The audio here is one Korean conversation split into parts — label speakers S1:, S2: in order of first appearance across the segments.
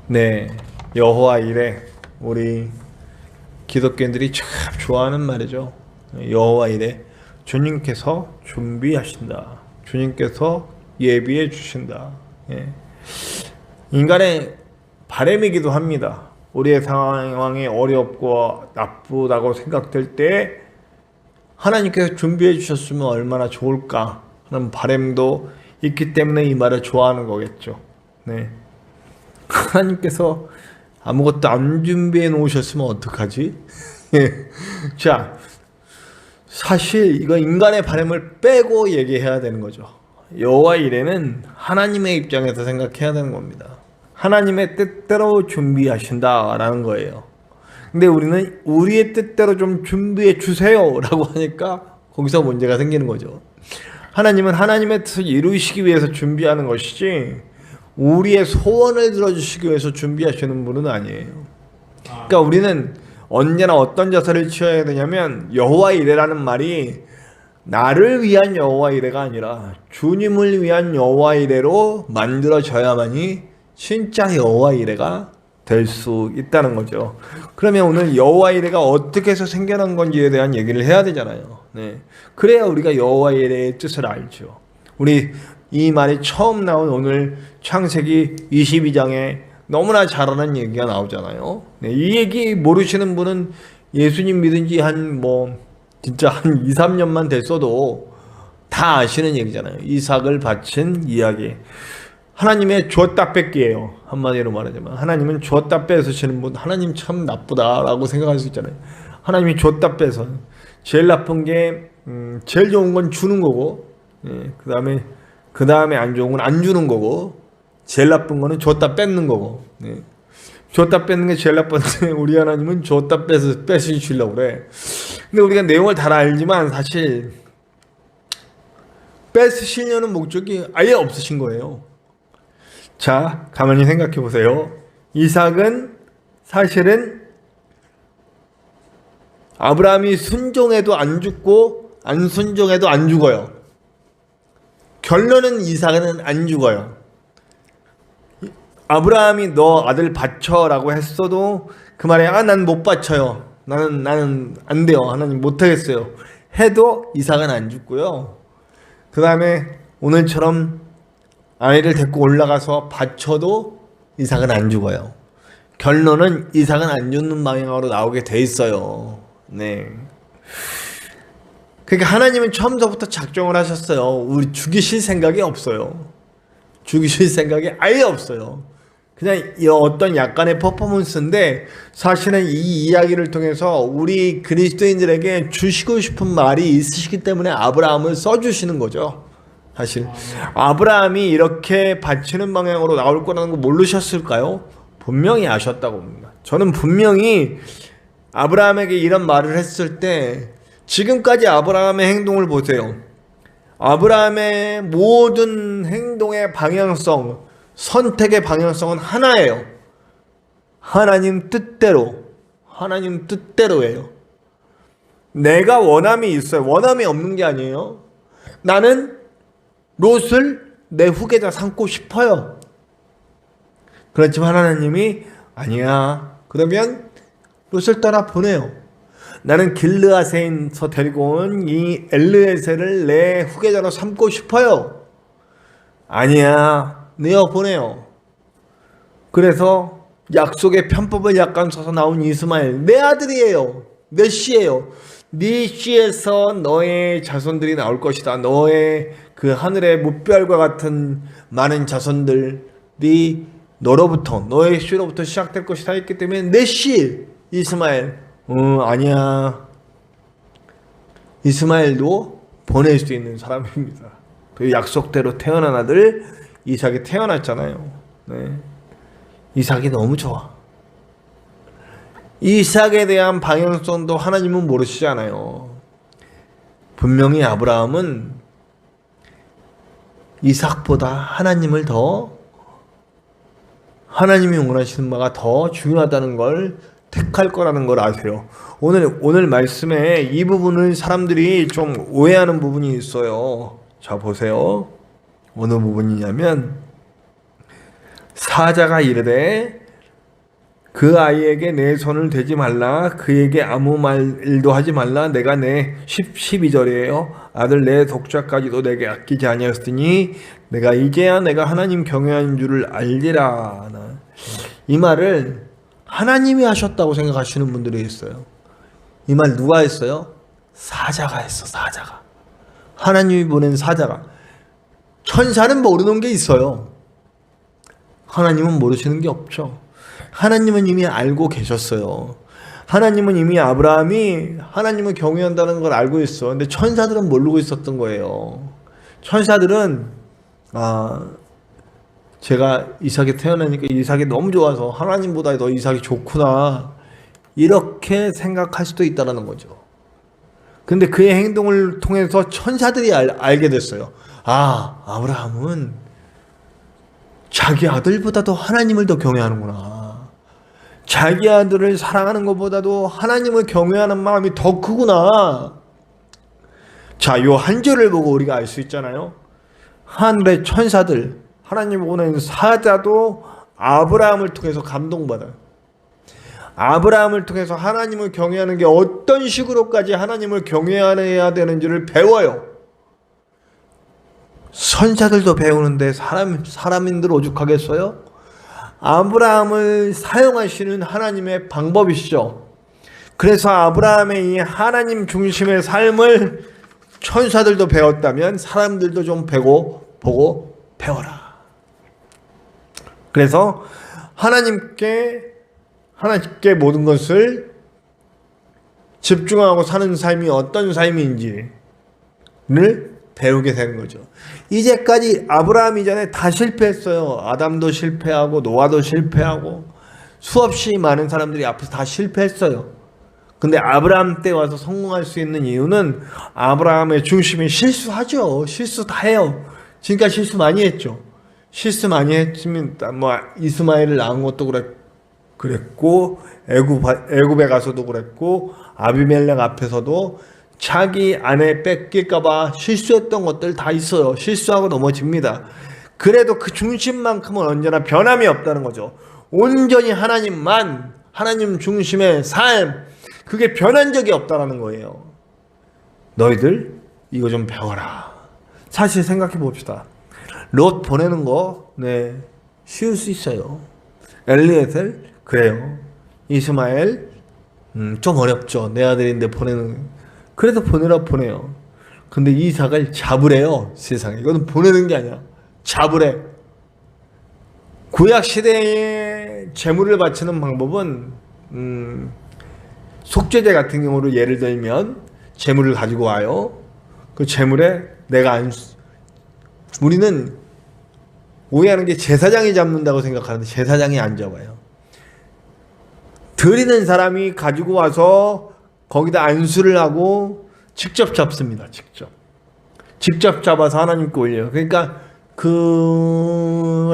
S1: 네, 여호와 이레 우리 기독교인들이 참 좋아하는 말이죠. 여호와 이레 주님께서 준비하신다. 주님께서 예비해 주신다. 예. 인간의 바람이기도 합니다. 우리의 상황이 어렵고 나쁘다고 생각될 때 하나님께서 준비해 주셨으면 얼마나 좋을까 하는 바람도 있기 때문에 이 말을 좋아하는 거겠죠. 네. 하나님께서 아무것도 안 준비해 놓으셨으면 어떡하지? 자, 사실 이거 인간의 바람을 빼고 얘기해야 되는 거죠. 여호와 이레는 하나님의 입장에서 생각해야 되는 겁니다. 하나님의 뜻대로 준비하신다라는 거예요. 근데 우리는 우리의 뜻대로 좀 준비해 주세요라고 하니까 거기서 문제가 생기는 거죠. 하나님은 하나님의 뜻을 이루시기 위해서 준비하는 것이지 우리의 소원을 들어주시기 위해서 준비하시는 분은 아니에요. 그러니까 우리는 언제나 어떤 자세를 취해야 되냐면 여호와 이레라는 말이 나를 위한 여호와 이레가 아니라 주님을 위한 여호와 이레로 만들어져야만이 진짜 여호와 이레가 될 수 있다는 거죠. 그러면 오늘 여호와 이레가 어떻게 해서 생겨난 건지에 대한 얘기를 해야 되잖아요. 네. 그래야 우리가 여호와 이레의 뜻을 알죠. 우리 이 말이 처음 나온 오늘 창세기 22장에 너무나 잘하는 얘기가 나오잖아요. 네, 이 얘기 모르시는 분은 예수님 믿은 지 진짜 한 2, 3년만 됐어도 다 아시는 얘기잖아요. 이삭을 바친 이야기. 하나님의 줬다 뺏기예요. 한마디로 말하자면 하나님은 줬다 뺏으시는 분, 하나님 참 나쁘다라고 생각할 수 있잖아요. 하나님이 줬다 뺏어. 제일 나쁜 게 제일 좋은 건 주는 거고, 그 다음에 안 좋은 건 안 주는 거고, 제일 나쁜 거는 줬다 뺏는 거고. 네. 줬다 뺏는 게 제일 나쁜데 우리 하나님은 줬다 뺏으시려고 그래. 근데 우리가 내용을 다 알지만 사실 뺏으시려는 목적이 아예 없으신 거예요. 자, 가만히 생각해 보세요. 이삭은 사실은 아브라함이 순종해도 안 죽고 안 순종해도 안 죽어요. 결론은 이삭은 안 죽어요. 아브라함이 너 아들 바쳐라고 했어도 그 말에 난 못 바쳐요. 나는 안 돼요. 하나님 못 하겠어요. 해도 이삭은 안 죽고요. 그 다음에 오늘처럼 아이를 데리고 올라가서 바쳐도 이삭은 안 죽어요. 결론은 이삭은 안 죽는 방향으로 나오게 돼 있어요. 네. 그러니까 하나님은 처음부터 작정을 하셨어요. 우리 죽이실 생각이 없어요. 죽이실 생각이 아예 없어요. 그냥 어떤 약간의 퍼포먼스인데 사실은 이 이야기를 통해서 우리 그리스도인들에게 주시고 싶은 말이 있으시기 때문에 아브라함을 써주시는 거죠. 사실 아브라함이 이렇게 바치는 방향으로 나올 거라는 거 모르셨을까요? 분명히 아셨다고 봅니다. 저는 분명히 아브라함에게 이런 말을 했을 때 지금까지 아브라함의 행동을 보세요. 아브라함의 모든 행동의 방향성, 선택의 방향성은 하나예요. 하나님 뜻대로예요. 내가 원함이 있어요. 원함이 없는 게 아니에요. 나는 롯을 내 후계자 삼고 싶어요. 그렇지만 하나님이 아니야. 그러면 롯을 떠나 보내요. 나는 길르앗에서 데리고 온 이 엘르에셀을 내 후계자로 삼고 싶어요. 아니야. 내어 보내요. 그래서 약속의 편법을 약간 써서 나온 이스마엘 내 아들이에요. 내 씨예요. 네 씨에서 너의 자손들이 나올 것이다. 너의 그 하늘의 무별과 같은 많은 자손들이 너의 씨로부터 시작될 것이다 했기 때문에 내 씨 이스마엘 아니야. 이스마엘도 보낼 수 있는 사람입니다. 그 약속대로 태어난 아들 이삭이 태어났잖아요. 네. 이삭이 너무 좋아. 이삭에 대한 방향성도 하나님은 모르시잖아요. 분명히 아브라함은 이삭보다 하나님이 원하시는 바가 더 중요하다는 걸 택할 거라는 걸 아세요. 오늘 말씀에 이 부분을 사람들이 좀 오해하는 부분이 있어요. 자, 보세요. 어느 부분이냐면 사자가 이르되 그 아이에게 내 손을 대지 말라. 그에게 아무 말도 하지 말라. 내가 내 12절이에요. 아들 내 독자까지도 내게 아끼지 아니하였으니 내가 이제야 내가 하나님 경외하는 줄을 알리라. 이 말을 하나님이 하셨다고 생각하시는 분들이 있어요. 이 말 누가 했어요? 사자가 했어. 사자가. 하나님이 보낸 사자가. 천사는 모르는 게 있어요. 하나님은 모르시는 게 없죠. 하나님은 이미 알고 계셨어요. 하나님은 이미 아브라함이 하나님을 경외한다는 걸 알고 있어. 근데 천사들은 모르고 있었던 거예요. 천사들은 제가 이삭이 태어나니까 이삭이 너무 좋아서 하나님보다 더 이삭이 좋구나 이렇게 생각할 수도 있다는 거죠. 근데 그의 행동을 통해서 천사들이 알게 됐어요. 아브라함은 자기 아들보다도 하나님을 더 경외하는구나. 자기 아들을 사랑하는 것보다도 하나님을 경외하는 마음이 더 크구나. 자, 요 한 절을 보고 우리가 알 수 있잖아요. 하늘의 천사들, 하나님 보낸 사자도 아브라함을 통해서 감동받아요. 아브라함을 통해서 하나님을 경외하는 게 어떤 식으로까지 하나님을 경외해야 되는지를 배워요. 선사들도 배우는데 사람인들 오죽하겠어요? 아브라함을 사용하시는 하나님의 방법이시죠. 그래서 아브라함의 이 하나님 중심의 삶을 천사들도 배웠다면 사람들도 좀 보고 배워라. 그래서 하나님께 모든 것을 집중하고 사는 삶이 어떤 삶인지를 배우게 된 거죠. 이제까지 아브라함 이전에 다 실패했어요. 아담도 실패하고 노아도 실패하고 수없이 많은 사람들이 앞에서 다 실패했어요. 근데 아브라함 때 와서 성공할 수 있는 이유는 아브라함의 중심이 실수하죠. 실수 다 해요. 지금까지 실수 많이 했죠. 실수 많이 했으면 뭐 이스마엘을 낳은 것도 그랬고 애굽에 가서도 그랬고 아비멜렉 앞에서도 자기 아내 뺏길까봐 실수했던 것들 다 있어요. 실수하고 넘어집니다. 그래도 그 중심만큼은 언제나 변함이 없다는 거죠. 온전히 하나님 중심의 삶, 그게 변한 적이 없다는 거예요. 너희들 이거 좀 배워라. 사실 생각해 봅시다. 롯 보내는 거 쉬울 수 있어요. 엘리에셀 그래요. 이스마엘 좀 어렵죠. 내 아들인데 그래도 보내요. 근데 이삭을 잡으래요. 세상에. 이거는 보내는 게 아니야. 잡으래. 구약 시대에 제물을 바치는 방법은 속죄제 같은 경우로 예를 들면 제물을 가지고 와요. 그 제물에 우리는 오해하는 게 제사장이 잡는다고 생각하는데 제사장이 안 잡아요. 드리는 사람이 가지고 와서 거기다 안수를 하고 직접 잡습니다. 직접 잡아서 하나님께 올려요. 그러니까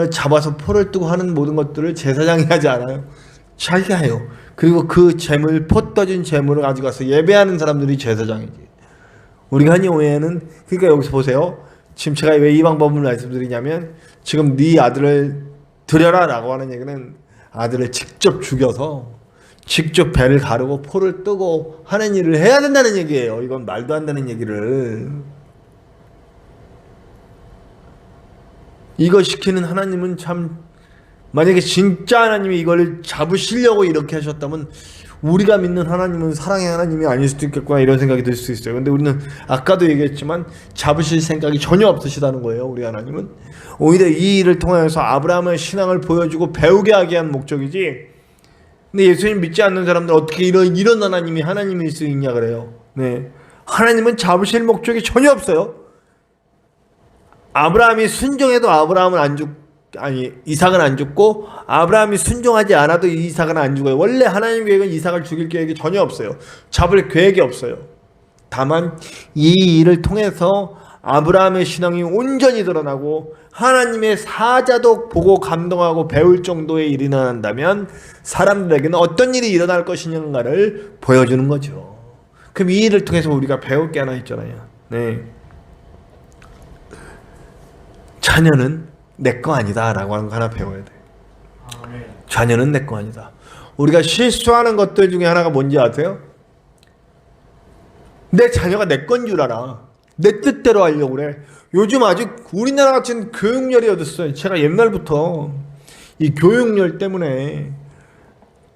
S1: 잡아서 포를 뜨고 하는 모든 것들을 제사장이 하지 않아요. 자기가 해요. 그리고 그 포 떠진 재물을 가지고 와서 예배하는 사람들이 제사장이지. 우리가 하는 오해는, 그러니까 여기서 보세요. 지금 제가 왜 이 방법을 말씀드리냐면, 지금 네 아들을 드려라 라고 하는 얘기는 아들을 직접 죽여서 직접 배를 가르고 포를 뜨고 하는 일을 해야 된다는 얘기예요. 이건 말도 안 되는 얘기를. 이거 시키는 하나님은 참, 만약에 진짜 하나님이 이걸 잡으시려고 이렇게 하셨다면 우리가 믿는 하나님은 사랑의 하나님이 아닐 수도 있겠구나 이런 생각이 들 수 있어요. 근데 우리는 아까도 얘기했지만 잡으실 생각이 전혀 없으시다는 거예요. 우리 하나님은 오히려 이 일을 통해서 아브라함의 신앙을 보여주고 배우게 하게 한 목적이지. 근데 예수님 믿지 않는 사람들 어떻게 이런 하나님이 하나님일 수 있냐 그래요. 하나님은 잡으실 목적이 전혀 없어요. 아브라함이 순종해도 이삭은 안 죽고, 아브라함이 순종하지 않아도 이삭은 안 죽어요. 원래 하나님 계획은 이삭을 죽일 계획이 전혀 없어요. 잡을 계획이 없어요. 다만 이 일을 통해서 아브라함의 신앙이 온전히 드러나고 하나님의 사자도 보고 감동하고 배울 정도의 일이 일어난다면 사람들에게는 어떤 일이 일어날 것인가를 보여주는 거죠. 그럼 이 일을 통해서 우리가 배울 게 하나 있잖아요. 자녀는 내 거 아니다 라고 하는 거 하나 배워야 돼. 자녀는 내 거 아니다. 우리가 실수하는 것들 중에 하나가 뭔지 아세요? 내 자녀가 내 건 줄 알아. 내 뜻대로 하려고 그래. 요즘 아직 우리나라 같은 교육열이 어딨어요. 제가 옛날부터 이 교육열 때문에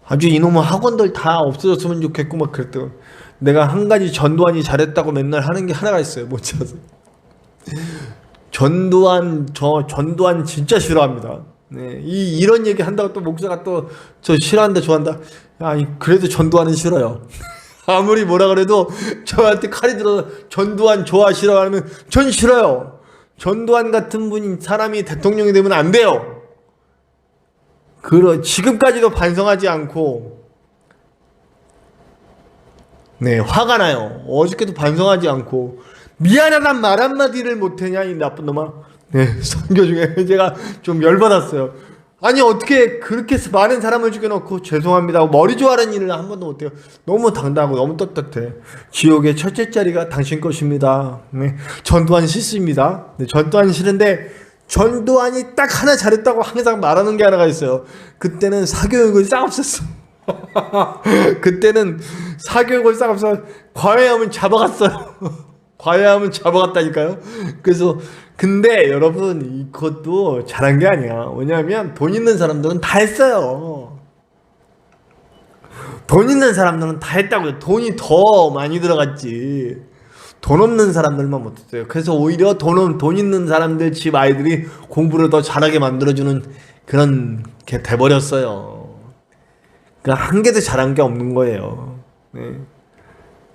S1: 아주 이놈의 학원들 다 없어졌으면 좋겠고 막 그랬더니 내가 한 가지 전두환이 잘했다고 맨날 하는 게 하나가 있어요. 뭔지 아세요? 전두환 진짜 싫어합니다. 네, 이런 얘기 한다고 또 목사가 또 저 싫어한다 좋아한다. 아니 그래도 전두환은 싫어요. 아무리 뭐라 그래도 저한테 칼이 들어서 전두환 좋아 싫어하면 전 싫어요. 전두환 같은 분이 사람이 대통령이 되면 안 돼요. 지금까지도 반성하지 않고 네 화가 나요. 어저께도 반성하지 않고 미안하단 말 한마디를 못하냐 이 나쁜 놈아. 네 선교 중에 제가 좀 열받았어요. 아니 어떻게 그렇게 많은 사람을 죽여놓고 죄송합니다 하고 머리 좋아하는 일을 한 번도 못해요. 너무 당당하고 너무 떳떳해. 지옥의 첫째 자리가 당신 것입니다. 네. 전두환 싫습니다. 네, 전두환 싫은데 전두환이 딱 하나 잘했다고 항상 말하는 게 하나가 있어요. 그때는 사교육을 싹 없앴어. 그때는 사교육을 싹 없어 과외하면 잡아갔어요. 과외하면 잡아갔다니까요. 그래서 근데 여러분 이것도 잘한 게 아니야. 왜냐하면 돈 있는 사람들은 다 했어요. 돈 있는 사람들은 다 했다고요. 돈이 더 많이 들어갔지. 돈 없는 사람들만 못했어요. 그래서 오히려 돈 있는 사람들 집 아이들이 공부를 더 잘하게 만들어주는 그런 게 돼버렸어요. 그러니까 한 개도 잘한 게 없는 거예요. 네.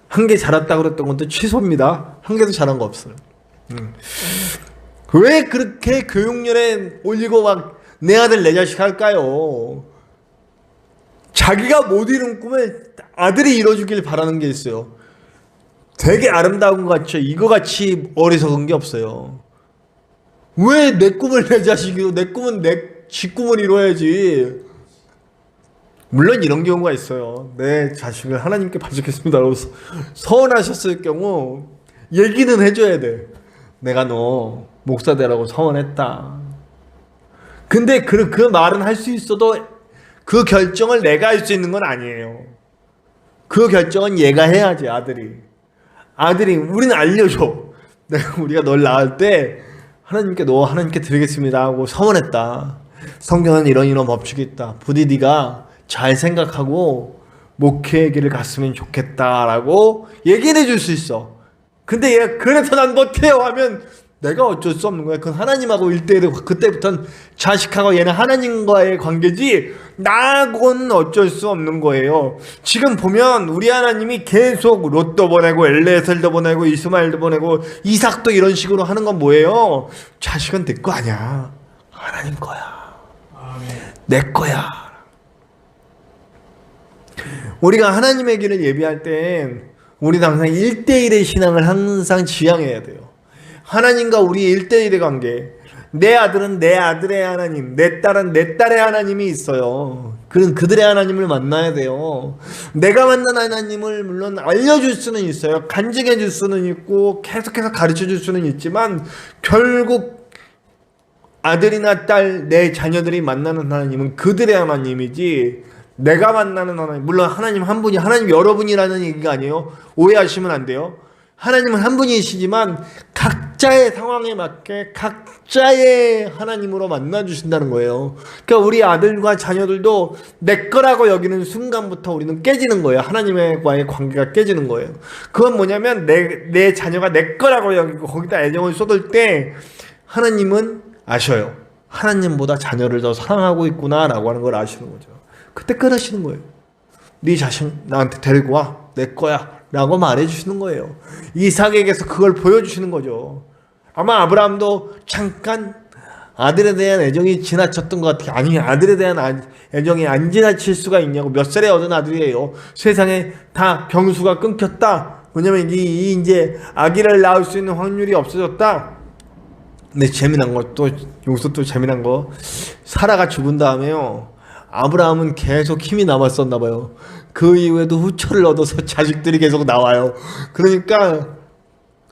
S1: 한 개 잘했다고 그랬던 것도 취소입니다. 한 개도 잘한 거 없어요. 왜 그렇게 교육열에 올리고 막 내 아들 내 자식 할까요? 자기가 못 이룬 꿈을 아들이 이뤄주길 바라는 게 있어요. 되게 아름다운 것 같죠? 이거 같이 어리석은 게 없어요. 왜 내 꿈을 내 자식이고 내 꿈은 지 꿈을 이뤄야지. 물론 이런 경우가 있어요. 내 자식을 하나님께 바치겠습니다 라고 서원하셨을 경우 얘기는 해줘야 돼. 내가 너 목사 되라고 서원했다. 근데 그 말은 할 수 있어도 그 결정을 내가 할 수 있는 건 아니에요. 그 결정은 얘가 해야지. 아들이 우리는 알려줘. 우리가 널 낳을 때 하나님께 드리겠습니다 하고 서원했다. 성경은 이런 법칙이 있다. 부디 네가 잘 생각하고 목회의 길을 갔으면 좋겠다라고 얘기를 해줄 수 있어. 근데 얘가 그래서 난 못해요 하면 내가 어쩔 수 없는 거야. 그건 하나님하고 1대1로 그때부터는 자식하고 얘는 하나님과의 관계지 나하고는 어쩔 수 없는 거예요. 지금 보면 우리 하나님이 계속 롯도 보내고 엘레셀도 보내고 이스마엘도 보내고 이삭도 이런 식으로 하는 건 뭐예요? 자식은 내 거 아니야. 하나님 거야. 내 거야. 우리가 하나님의 길을 예비할 땐 우리는 항상 1대1의 신앙을 항상 지향해야 돼요. 하나님과 우리의 1대1의 관계. 내 아들은 내 아들의 하나님, 내 딸은 내 딸의 하나님이 있어요. 그들의 하나님을 만나야 돼요. 내가 만난 하나님을 물론 알려줄 수는 있어요. 간증해 줄 수는 있고 계속해서 가르쳐 줄 수는 있지만 결국 아들이나 딸, 내 자녀들이 만나는 하나님은 그들의 하나님이지 내가 만나는 하나님. 물론 하나님 한 분이, 하나님 여러분이라는 얘기가 아니에요. 오해하시면 안 돼요. 하나님은 한 분이시지만 각자의 상황에 맞게 각자의 하나님으로 만나주신다는 거예요. 그러니까 우리 아들과 자녀들도 내 거라고 여기는 순간부터 우리는 깨지는 거예요. 하나님과의 관계가 깨지는 거예요. 그건 뭐냐면 내 자녀가 내 거라고 여기고 거기다 애정을 쏟을 때 하나님은 아셔요. 하나님보다 자녀를 더 사랑하고 있구나 라고 하는 걸 아시는 거죠. 그때 끊으시는 거예요. 네 자식 나한테 데리고 와. 내 거야. 라고 말해주시는 거예요. 이삭에게서 그걸 보여주시는 거죠. 아마 아브라함도 잠깐 아들에 대한 애정이 지나쳤던 것 같아요. 아니 아들에 대한 애정이 안 지나칠 수가 있냐고. 몇 살에 얻은 아들이에요. 세상에 다 병수가 끊겼다. 왜냐면 이제 아기를 낳을 수 있는 확률이 없어졌다. 근데 재미난 거 여기서 또 재미난 거 사라가 죽은 다음에요. 아브라함은 계속 힘이 남았었나 봐요. 그 이후에도 후처를 얻어서 자식들이 계속 나와요. 그러니까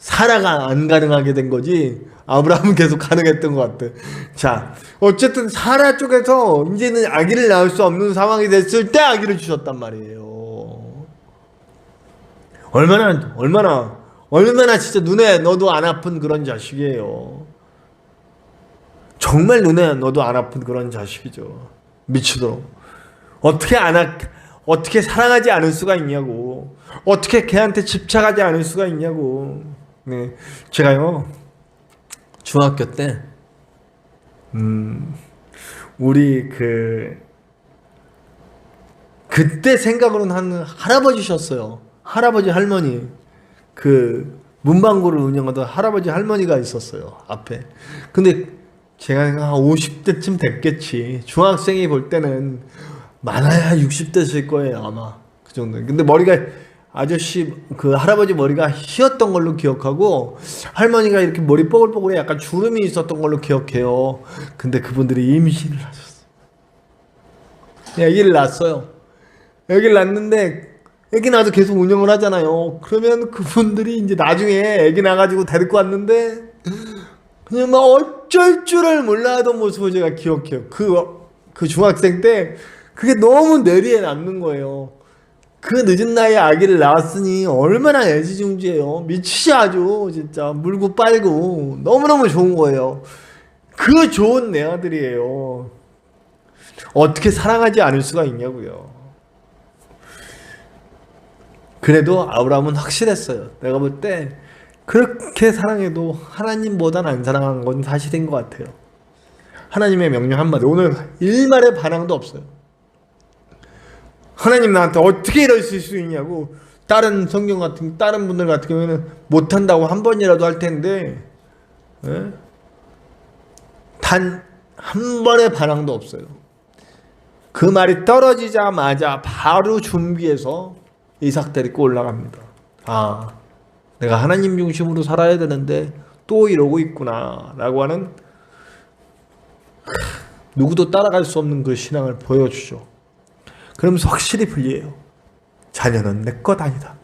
S1: 사라가 안 가능하게 된 거지 아브라함은 계속 가능했던 것 같아. 자, 어쨌든 사라 쪽에서 이제는 아기를 낳을 수 없는 상황이 됐을 때 아기를 주셨단 말이에요. 얼마나 진짜 눈에 넣어도 안 아픈 그런 자식이에요. 정말 눈에 넣어도 안 아픈 그런 자식이죠. 미치도록. 어떻게 사랑하지 않을 수가 있냐고. 어떻게 걔한테 집착하지 않을 수가 있냐고. 네, 제가요 중학교 때 우리 그때 생각으로는 한 할아버지셨어요. 할아버지 할머니 문방구를 운영하던 할아버지 할머니가 있었어요 앞에. 근데 제가 한 50대쯤 됐겠지. 중학생이 볼 때는 많아야 60대일 거예요 아마 그 정도. 근데 머리가 할아버지 머리가 휘었던 걸로 기억하고 할머니가 이렇게 머리 뽀글뽀글해 약간 주름이 있었던 걸로 기억해요. 근데 그분들이 임신을 하셨어요. 아기를 낳았어요. 아기를 낳았는데 아기 낳아도 계속 운영을 하잖아요. 그러면 그분들이 이제 나중에 아기 낳아가지고 데리고 왔는데 그냥 막 어쩔 줄을 몰라 하던 모습을 제가 기억해요. 그 중학생 때 그게 너무 뇌리에 남는 거예요. 그 늦은 나이에 아기를 낳았으니 얼마나 애지중지해요. 미치지 아주 진짜 물고 빨고 너무너무 좋은 거예요. 그 좋은 내 아들이에요. 어떻게 사랑하지 않을 수가 있냐고요. 그래도 아브라함은 확실했어요. 내가 볼 때 그렇게 사랑해도 하나님보단 안 사랑한 건 사실인 것 같아요. 하나님의 명령 한마디, 오늘 일말의 반항도 없어요. 하나님 나한테 어떻게 이러실 수 있냐고. 다른 분들 같은 경우에는 못한다고 한 번이라도 할 텐데, 단 한 번의 반항도 없어요. 그 말이 떨어지자마자 바로 준비해서 이삭 데리고 올라갑니다. 아, 내가 하나님 중심으로 살아야 되는데 또 이러고 있구나 라고 하는 누구도 따라갈 수 없는 그 신앙을 보여주죠. 그러면서 확실히 분리해요. 자녀는 내 것 아니다.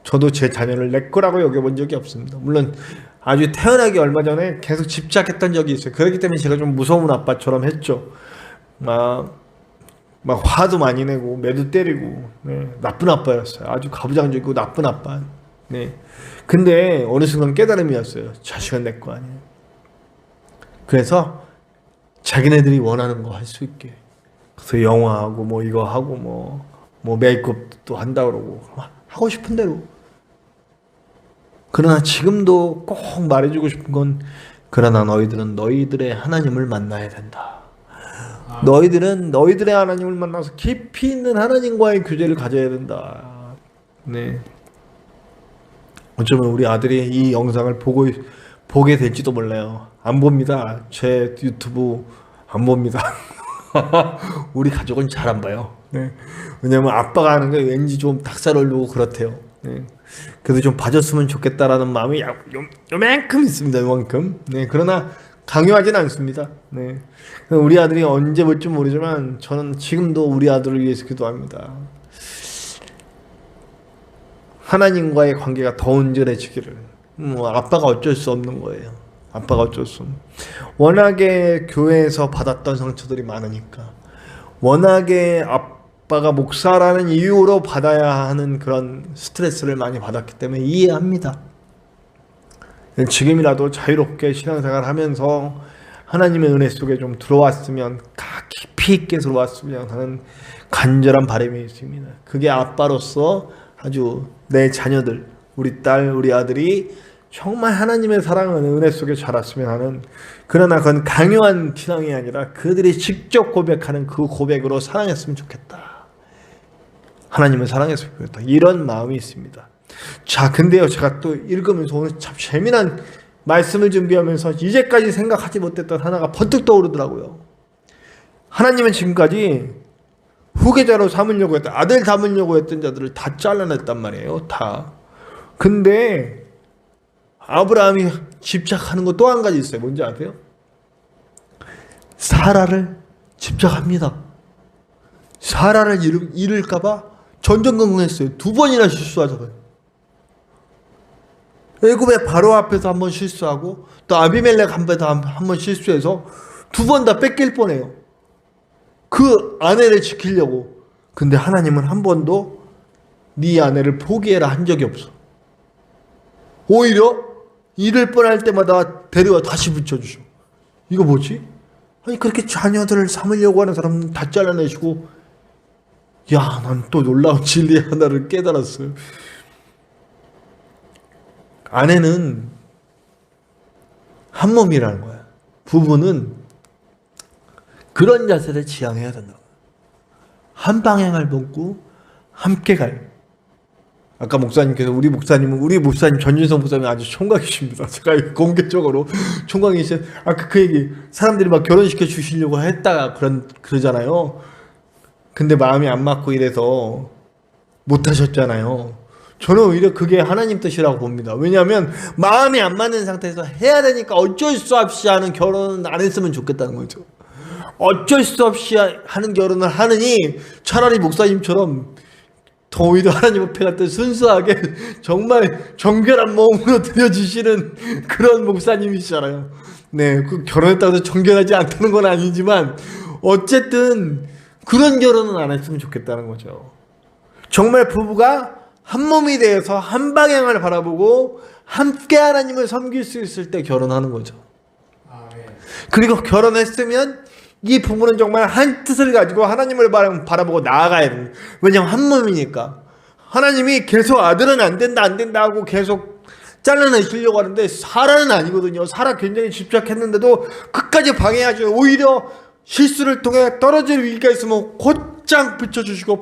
S1: 저도 제 자녀를 내 거라고 여겨본 적이 없습니다. 물론 아주 태어나기 얼마 전에 계속 집착했던 적이 있어요. 그렇기 때문에 제가 좀 무서운 아빠처럼 했죠. 막 화도 많이 내고 매도 때리고, 네, 나쁜 아빠였어요. 아주 가부장적이고 나쁜 아빠. 네. 근데 어느 순간 깨달음이 왔어요. 자식은 내 거 아니에요. 그래서 자기네들이 원하는 거 할 수 있게. 그래서 영화하고 뭐 이거 하고 뭐 메이크업도 한다 그러고 하고 싶은 대로. 그러나 지금도 꼭 말해주고 싶은 건, 그러나 너희들은 너희들의 하나님을 만나야 된다. 너희들은 너희들의 하나님을 만나서 깊이 있는 하나님과의 교제를 가져야 된다. 네. 어쩌면 우리 아들이 이 영상을 보게 될지도 몰라요. 안 봅니다. 제 유튜브 안 봅니다. 우리 가족은 잘 안 봐요. 네. 왜냐면 아빠가 하는 게 왠지 좀 닭살 올리고 그렇대요. 네. 그래도 좀 봐줬으면 좋겠다라는 마음이 요만큼 있습니다. 요만큼. 네. 그러나 강요하진 않습니다. 네. 우리 아들이 언제 볼지 모르지만 저는 지금도 우리 아들을 위해서 기도합니다. 하나님과의 관계가 더 온전해지기를. 아빠가 어쩔 수 없는 거예요. 아빠가 어쩔 수 없는. 워낙에 교회에서 받았던 상처들이 많으니까, 워낙에 아빠가 목사라는 이유로 받아야 하는 그런 스트레스를 많이 받았기 때문에 이해합니다. 지금이라도 자유롭게 신앙생활 하면서 하나님의 은혜 속에 좀 들어왔으면, 깊이 있게 들어왔으면 하는 간절한 바람이 있습니다. 그게 아빠로서 아주 내 자녀들, 우리 딸, 우리 아들이 정말 하나님의 사랑은 은혜 속에 자랐으면 하는, 그러나 그건 강요한 신앙이 아니라 그들이 직접 고백하는 그 고백으로 사랑했으면 좋겠다. 하나님을 사랑했으면 좋겠다. 이런 마음이 있습니다. 자, 근데요, 제가 또 읽으면서 오늘 참 재미난 말씀을 준비하면서 이제까지 생각하지 못했던 하나가 번뜩 떠오르더라고요. 하나님은 지금까지 후계자로 삼으려고 했던, 아들 삼으려고 했던 자들을 다 잘라냈단 말이에요. 다. 근데 아브라함이 집착하는 거 또 한 가지 있어요. 뭔지 아세요? 사라를 집착합니다. 사라를 잃을까봐 전전긍긍했어요. 2번이나 실수하잖아요. 애굽의 바로 앞에서 한번 실수하고 또 아비멜렉 앞에서 한번 실수해서 두 번 다 뺏길 뻔해요. 그 아내를 지키려고. 근데 하나님은 한 번도 네 아내를 포기해라 한 적이 없어. 오히려 잃을 뻔할 때마다 데려와 다시 붙여주셔. 이거 뭐지? 아니 그렇게 자녀들을 삼으려고 하는 사람은 다 잘라내시고, 야, 난 또 놀라운 진리 하나를 깨달았어요. 아내는 한 몸이라는 거야. 부부는 그런 자세를 지향해야 된다. 한 방향을 먹고 함께 가요. 아까 목사님께서 우리 목사님 전진성 목사님 아주 총각이십니다. 제가 공개적으로 총각이신 아까 그 얘기, 사람들이 막 결혼시켜 주시려고 했다가 그러잖아요. 근데 마음이 안 맞고 이래서 못 하셨잖아요. 저는 오히려 그게 하나님 뜻이라고 봅니다. 왜냐하면 마음이 안 맞는 상태에서 해야 되니까 어쩔 수 없이 하는 결혼은 안 했으면 좋겠다는 거죠. 어쩔 수 없이 하는 결혼을 하느니 차라리 목사님처럼 더 오히려 하나님 앞에 갔다 순수하게 정말 정결한 마음으로 드려주시는 그런 목사님이시잖아요. 네, 그 결혼했다고 해서 정결하지 않다는 건 아니지만 어쨌든 그런 결혼은 안 했으면 좋겠다는 거죠. 정말 부부가 한 몸이 되어서 한 방향을 바라보고 함께 하나님을 섬길 수 있을 때 결혼하는 거죠. 그리고 결혼했으면 이 부부는 정말 한 뜻을 가지고 하나님을 바라보고 나아가야 돼요. 왜냐하면 한 몸이니까. 하나님이 계속 아들은 안 된다 하고 계속 잘라내시려고 하는데 사라는 아니거든요. 사라 굉장히 집착했는데도 끝까지 방해하죠. 오히려 실수를 통해 떨어질 위기가 있으면 곧장 붙여주시고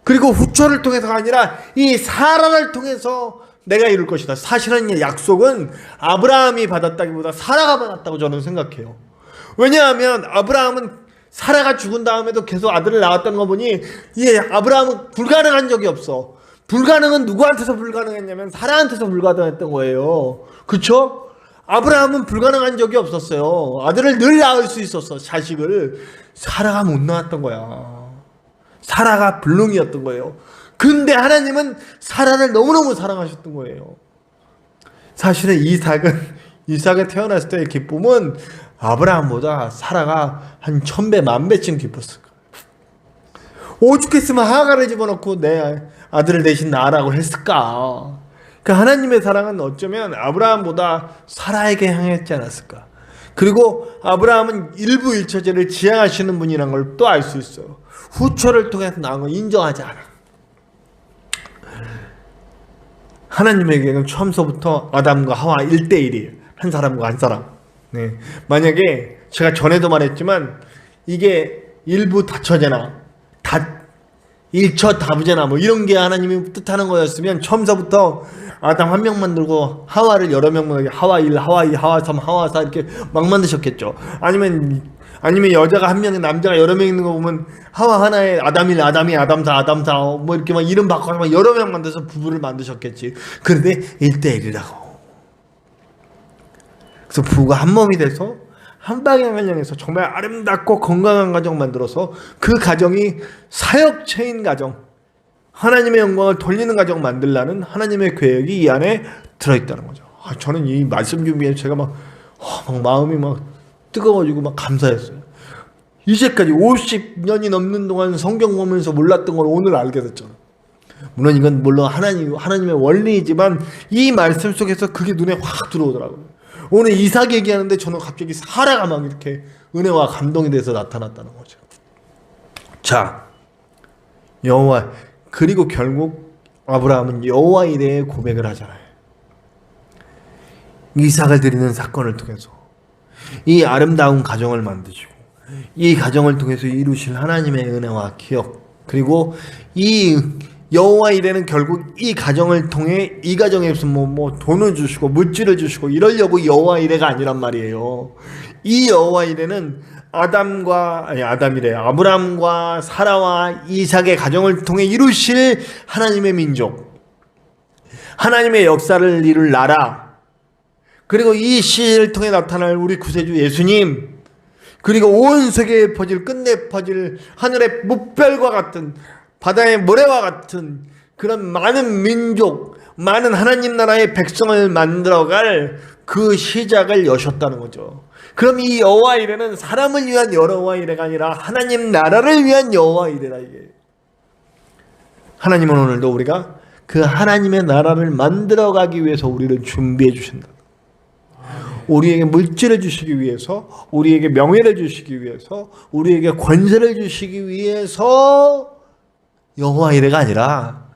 S1: 그리고 후처를 통해서가 아니라 이 사라를 통해서 내가 이룰 것이다. 사실은 이 약속은 아브라함이 받았다기보다 사라가 받았다고 저는 생각해요. 왜냐하면 아브라함은 사라가 죽은 다음에도 계속 아들을 낳았다는 거 보니 이 아브라함은 불가능한 적이 없어. 불가능은 누구한테서 불가능했냐면 사라한테서 불가능했던 거예요. 그쵸? 아브라함은 불가능한 적이 없었어요. 아들을 늘 낳을 수 있었어. 자식을. 사라가 못 낳았던 거야. 사라가 불능이었던 거예요. 근데 하나님은 사라를 너무너무 사랑하셨던 거예요. 사실은 이삭이 태어났을 때의 기쁨은 아브라함보다 사라가 한 1000배, 1000배쯤 기뻤을 거예요. 오죽했으면 하가를 집어넣고 내 아들을 대신 낳으라고 했을까. 그 하나님의 사랑은 어쩌면 아브라함보다 사라에게 향했지 않았을까. 그리고 아브라함은 일부일처제를 지향하시는 분이라는 걸 또 알 수 있어요. 후처를 통해서 나온 걸 인정하지 않아. 하나님에게는 처음서부터 아담과 하와 1대1이에요. 한 사람과 한 사람. 네. 만약에 제가 전에도 말했지만 이게 일부 다처제나 일처 다부제나 뭐 이런 게 하나님이 뜻하는 거였으면 처음서부터 아담 한 명 만들고 하와를 여러 명 만들고 하와 1, 하와 2, 하와 3, 하와 4 이렇게 막 만드셨겠죠. 아니면 여자가 한 명에 남자가 여러 명 있는 거 보면 하와 하나에 아담 1, 아담 2, 아담 4, 아담 4 뭐 이렇게 막 이름 바꿔서 막 여러 명 만들어서 부부를 만드셨겠지. 그런데 1대1이라고. 그래서 부부가 한 몸이 돼서 한 방향을 향해서 정말 아름답고 건강한 가정 만들어서 그 가정이 사역체인 가정, 하나님의 영광을 돌리는 가정 만들라는 하나님의 계획이 이 안에 들어있다는 거죠. 저는 이 말씀 준비에 제가 막 마음이 막 뜨거워지고 막 감사했어요. 이제까지 50년이 넘는 동안 성경 보면서 몰랐던 걸 오늘 알게 됐잖아요. 물론 이건 하나님의 원리이지만 이 말씀 속에서 그게 눈에 확 들어오더라고요. 오늘 이삭 얘기하는데 저는 갑자기 사라가 막 이렇게 은혜와 감동이 돼서 나타났다는 거죠. 자, 여호와, 그리고 결국 아브라함은 여호와 이레의 고백을 하잖아요. 이삭을 드리는 사건을 통해서 이 아름다운 가정을 만드시고 이 가정을 통해서 이루실 하나님의 은혜와 기억, 그리고 이 여호와 이레는 결국 이 가정을 통해 이 가정에 무슨 뭐 돈을 주시고 물질을 주시고 이러려고 여호와 이레가 아니란 말이에요. 이 여호와 이레는 아브라함과 사라와 이삭의 가정을 통해 이루실 하나님의 민족, 하나님의 역사를 이룰 나라, 그리고 이 시를 통해 나타날 우리 구세주 예수님, 그리고 온 세계에 끝내 퍼질 하늘의 무별과 같은 바다의 모래와 같은 그런 많은 민족, 많은 하나님 나라의 백성을 만들어갈 그 시작을 여셨다는 거죠. 그럼 이 여호와 이레는 사람을 위한 여호와 이레가 아니라 하나님 나라를 위한 여호와 이레라. 이게 하나님은 오늘도 우리가 그 하나님의 나라를 만들어가기 위해서 우리를 준비해 주신다. 우리에게 물질을 주시기 위해서, 우리에게 명예를 주시기 위해서, 우리에게 권세를 주시기 위해서 여호와 이레가 아니라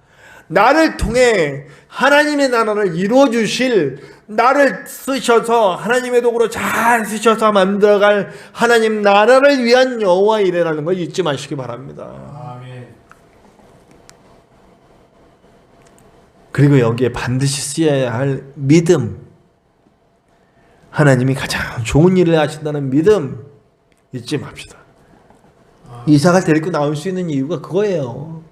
S1: 나를 통해 하나님의 나라를 이루어 주실, 나를 쓰셔서 하나님의 도구로 잘 쓰셔서 만들어갈 하나님 나라를 위한 여호와 이레라는 걸 잊지 마시기 바랍니다.
S2: 아멘.
S1: 그리고 여기에 반드시 쓰여야 할 믿음, 하나님이 가장 좋은 일을 하신다는 믿음 잊지 맙시다. 이삭을 데리고 나올 수 있는 이유가 그거예요.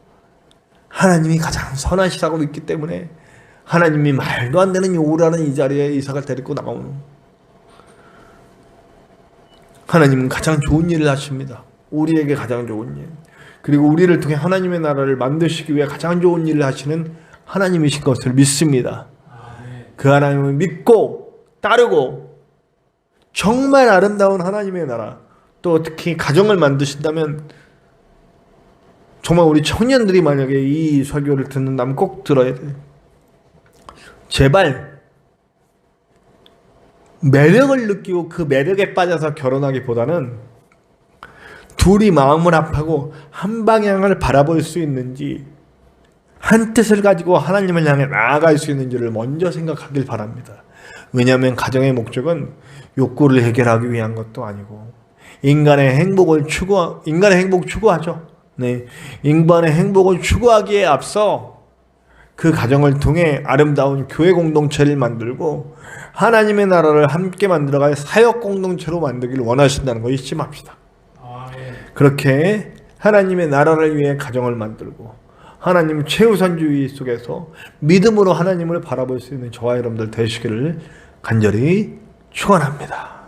S1: 하나님이 가장 선하시다고 믿기 때문에 하나님이 말도 안 되는 요구를 하는 이 자리에 이삭을 데리고 나오는, 하나님은 가장 좋은 일을 하십니다. 우리에게 가장 좋은 일, 그리고 우리를 통해 하나님의 나라를 만드시기 위해 가장 좋은 일을 하시는 하나님이신 것을 믿습니다. 그 하나님을 믿고 따르고 정말 아름다운 하나님의 나라, 또 특히 가정을 만드신다면 정말 우리 청년들이 만약에 이 설교를 듣는다면 꼭 들어야 돼요. 제발 매력을 느끼고 그 매력에 빠져서 결혼하기보다는 둘이 마음을 합하고 한 방향을 바라볼 수 있는지, 한 뜻을 가지고 하나님을 향해 나아갈 수 있는지를 먼저 생각하길 바랍니다. 왜냐하면 가정의 목적은 욕구를 해결하기 위한 것도 아니고 인간의 행복 추구하죠. 네, 인간의 행복을 추구하기에 앞서 그 가정을 통해 아름다운 교회 공동체를 만들고 하나님의 나라를 함께 만들어갈 사역 공동체로 만들기를 원하신다는 거 잊지 맙시다. 그렇게 하나님의 나라를 위해 가정을 만들고 하나님 최우선주의 속에서 믿음으로 하나님을 바라볼 수 있는 저와 여러분들 되시기를 간절히 축원합니다.